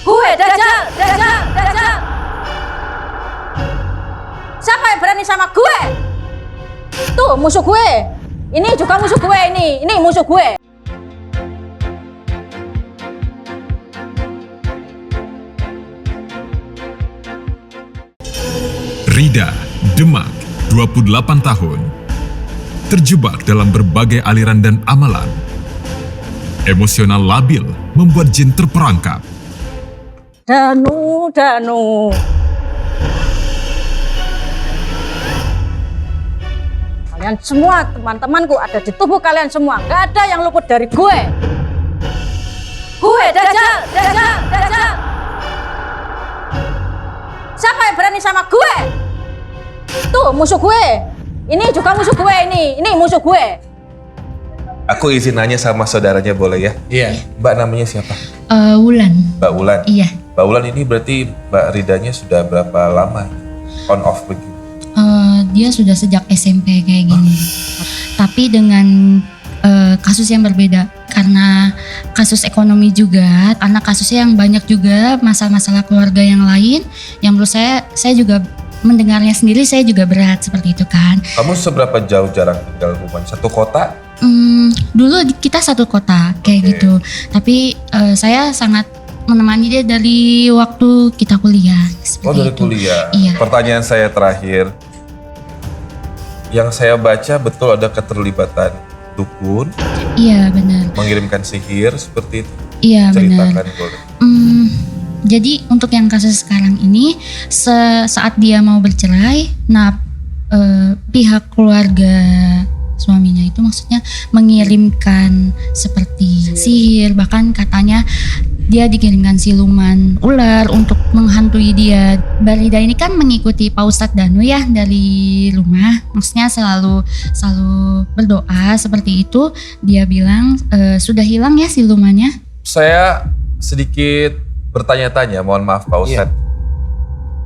Gue, Dajjal, Dajjal, Dajjal. Siapa yang berani sama gue? Tuh musuh gue. Ini juga musuh gue ini musuh gue. Rida, Demak, 28 tahun. Terjebak dalam berbagai aliran dan amalan. Emosional labil membuat jin terperangkap. Danu. Kalian semua teman-temanku ada di tubuh kalian semua. Gak ada yang luput dari gue. Gue, Dajjal, Dajjal, Dajjal. Siapa yang berani sama gue? Tuh musuh gue. Ini juga musuh gue ini musuh gue. Aku izin nanya sama saudaranya boleh ya? Iya. Mbak namanya siapa? Wulan. Mbak Wulan? Iya. Mbak Wulan ini berarti Mbak Ridanya sudah berapa lama on off begitu? Dia sudah sejak SMP kayak gini. Tapi dengan kasus yang berbeda. Karena kasus ekonomi juga, karena kasusnya yang banyak juga, masalah-masalah keluarga yang lain. Yang menurut saya juga mendengarnya sendiri, saya juga berat seperti itu kan. Kamu seberapa jauh jarang tinggal rumah? Satu kota? Dulu kita satu kota kayak gitu. Tapi saya sangat menemani dia dari waktu kita kuliah. Oh dari itu. kuliah? Iya. Pertanyaan saya terakhir. Yang saya baca betul ada keterlibatan dukun, Iya benar. mengirimkan sihir seperti itu. Iya benar. Ceritakan boleh. Jadi untuk yang kasus sekarang ini, saat dia mau bercerai, nah pihak keluarga suaminya itu maksudnya mengirimkan seperti sihir, bahkan katanya dia dikirimkan siluman ular untuk menghantui dia. Mbak Rida ini kan mengikuti Pak Ustadz Danu ya dari rumah, maksudnya selalu berdoa seperti itu. Dia bilang sudah hilang ya silumannya. Saya sedikit bertanya-tanya, mohon maaf Pak Ustadz.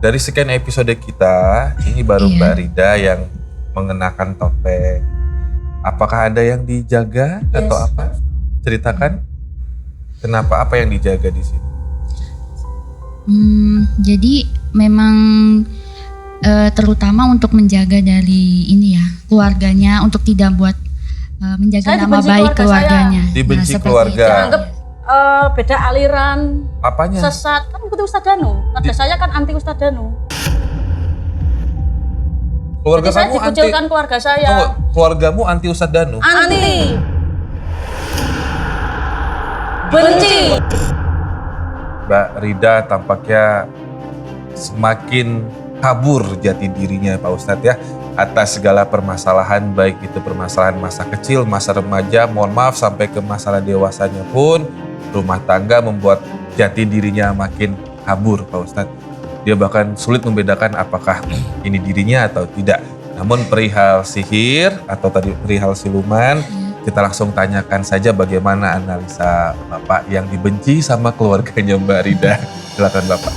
Dari sekian episode kita, ini baru Mbak Rida yang mengenakan topeng. Apakah ada yang dijaga atau apa? Ceritakan. Kenapa? Apa yang dijaga di sini? Jadi memang terutama untuk menjaga dari ini ya keluarganya, untuk tidak buat menjaga Saya nama dibenci baik keluarga keluarganya. Dibenci seperti keluarga. itu. Anggap beda aliran, Apanya? sesat. Kan ikuti Ustadz Danu. Keluarga saya kan anti Ustadz Danu. Keluarga Jadi saya kamu anti. dikucilkan keluarga saya. Tunggu, keluargamu anti Ustadz Danu? Anti. Benci. Mbak Rida tampaknya semakin kabur jati dirinya Pak Ustadz ya, atas segala permasalahan, baik itu permasalahan masa kecil, masa remaja, mohon maaf sampai ke masalah dewasanya pun, rumah tangga membuat jati dirinya makin kabur Pak Ustadz. Dia bahkan sulit membedakan apakah ini dirinya atau tidak. Namun perihal sihir atau tadi perihal siluman, kita langsung tanyakan saja bagaimana analisa Bapak yang dibenci sama keluarganya Mbak Rida. Silakan Bapak.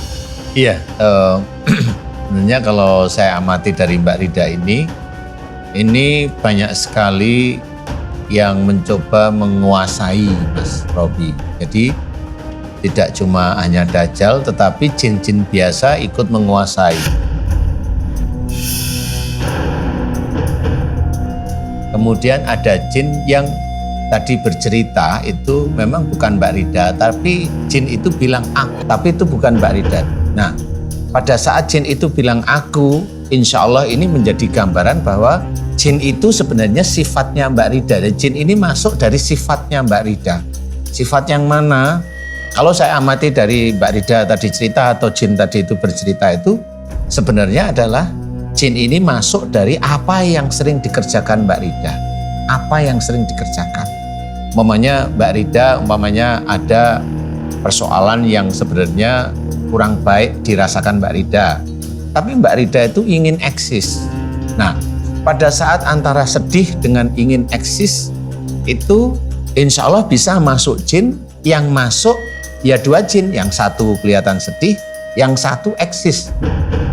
Iya, sebenarnya kalau saya amati dari Mbak Rida ini banyak sekali yang mencoba menguasai Mas Robi. Jadi tidak cuma hanya Dajjal, tetapi jin-jin biasa ikut menguasai. Kemudian ada jin yang tadi bercerita itu memang bukan Mbak Rida, tapi jin itu bilang aku, tapi itu bukan Mbak Rida. Nah, pada saat jin itu bilang aku, insya Allah ini menjadi gambaran bahwa jin itu sebenarnya sifatnya Mbak Rida. Dan jin ini masuk dari sifatnya Mbak Rida. Sifat yang mana? Kalau saya amati dari Mbak Rida tadi cerita atau jin tadi itu bercerita itu, sebenarnya adalah jin ini masuk dari apa yang sering dikerjakan Mbak Rida. Apa yang sering dikerjakan. Umpamanya Mbak Rida, ada persoalan yang sebenarnya kurang baik dirasakan Mbak Rida. Tapi Mbak Rida itu ingin eksis. Nah, pada saat antara sedih dengan ingin eksis, itu insya Allah bisa masuk jin. Yang masuk ya dua jin, yang satu kelihatan sedih, yang satu eksis.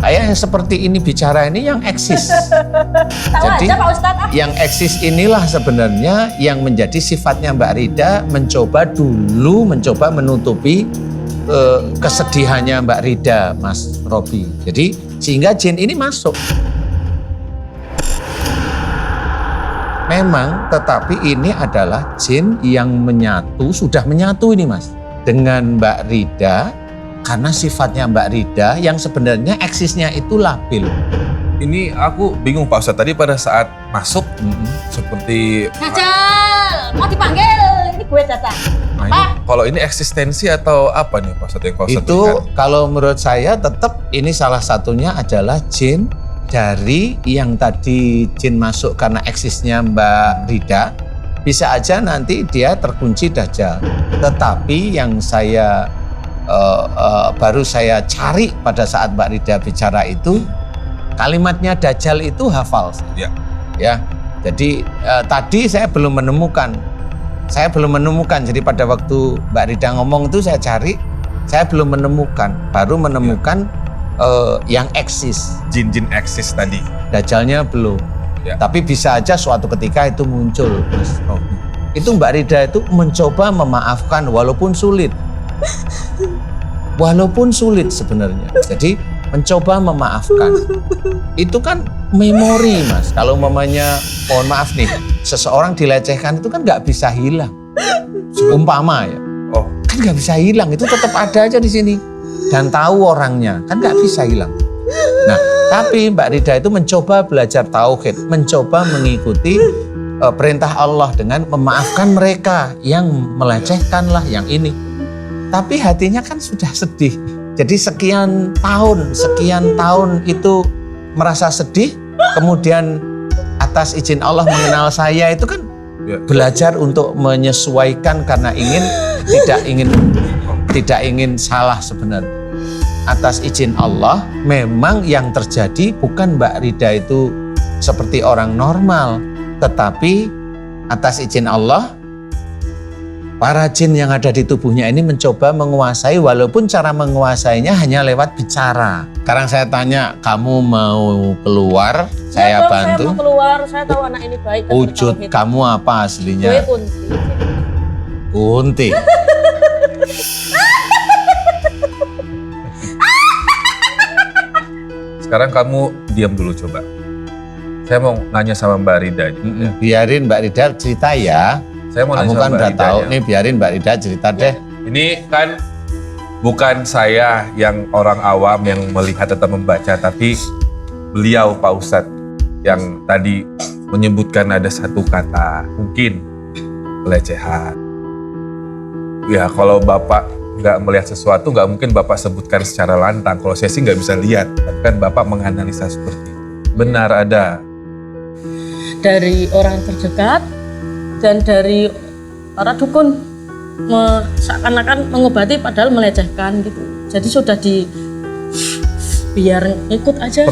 Kayak yang seperti ini bicara ini yang eksis. Jadi aja Pak Ustadz. yang eksis inilah sebenarnya yang menjadi sifatnya Mbak Rida, mencoba menutupi kesedihannya Mbak Rida, Mas Robi. Jadi sehingga jin ini masuk. Memang, tetapi ini adalah jin yang sudah menyatu ini Mas, dengan Mbak Rida, karena sifatnya Mbak Rida yang sebenarnya eksisnya itu labil. Ini aku bingung Pak Ustadz, tadi pada saat masuk seperti Dajjal, mau dipanggil. Ini gue datang. nah, ini, kalau ini eksistensi atau apa nih Pak Ustadz yang Pak Ustadz Itu lihat? kalau menurut saya tetap ini salah satunya adalah jin dari yang tadi jin masuk karena eksisnya Mbak Rida. Bisa aja nanti dia terkunci Dajjal. Tetapi yang saya baru saya cari pada saat Mbak Rida bicara itu, kalimatnya Dajjal itu hafal. Ya. Ya, jadi tadi saya belum menemukan. Jadi pada waktu Mbak Rida ngomong itu saya cari, saya belum menemukan. Baru menemukan yang eksis. Jin-jin eksis tadi. Dajjalnya belum. Ya. Tapi bisa aja suatu ketika itu muncul, Mas Robi. Itu Mbak Rida itu mencoba memaafkan walaupun sulit. Walaupun sulit sebenarnya. Jadi mencoba memaafkan. Itu kan memori Mas. Kalau mamanya, mohon maaf nih, seseorang dilecehkan itu kan nggak bisa hilang. Umpama ya. Oh, Kan nggak bisa hilang, itu tetap ada aja di sini. Dan tahu orangnya, kan nggak bisa hilang. Nah, tapi Mbak Rida itu mencoba belajar tauhid, mencoba mengikuti perintah Allah dengan memaafkan mereka yang melecehkan lah, yang ini. Tapi hatinya kan sudah sedih. Jadi sekian tahun itu merasa sedih, kemudian atas izin Allah mengenal saya itu kan ya. belajar untuk menyesuaikan karena tidak ingin salah sebenarnya. Atas izin Allah, memang yang terjadi bukan Mbak Rida itu seperti orang normal, tetapi atas izin Allah, para jin yang ada di tubuhnya ini mencoba menguasai, walaupun cara menguasainya hanya lewat bicara. Sekarang saya tanya, kamu mau keluar? Saya bantu. Saya mau keluar, saya tahu anak ini baik. dan Wujud bertauhid. kamu apa Gue aslinya? kunti. Kunti. Sekarang kamu diam dulu coba. Saya mau nanya sama Mbak Rida. Biarin Mbak Rida cerita ya. Saya mau Kamu nanya kan sama Mbak udah Rida tahu ya. nih, biarin Mbak Rida cerita deh. Ini kan bukan saya yang orang awam yang melihat atau membaca, tapi beliau Pak Ustadz yang tadi menyebutkan ada satu kata, mungkin pelecehan. Ya kalau Bapak nggak melihat sesuatu, nggak mungkin Bapak sebutkan secara lantang. Kalau saya sih nggak bisa lihat, tapi kan Bapak menganalisa seperti itu. Benar ada. Dari orang terdekat dan dari para dukun seakan-akan mengobati padahal melecehkan gitu. Jadi sudah biar ikut aja.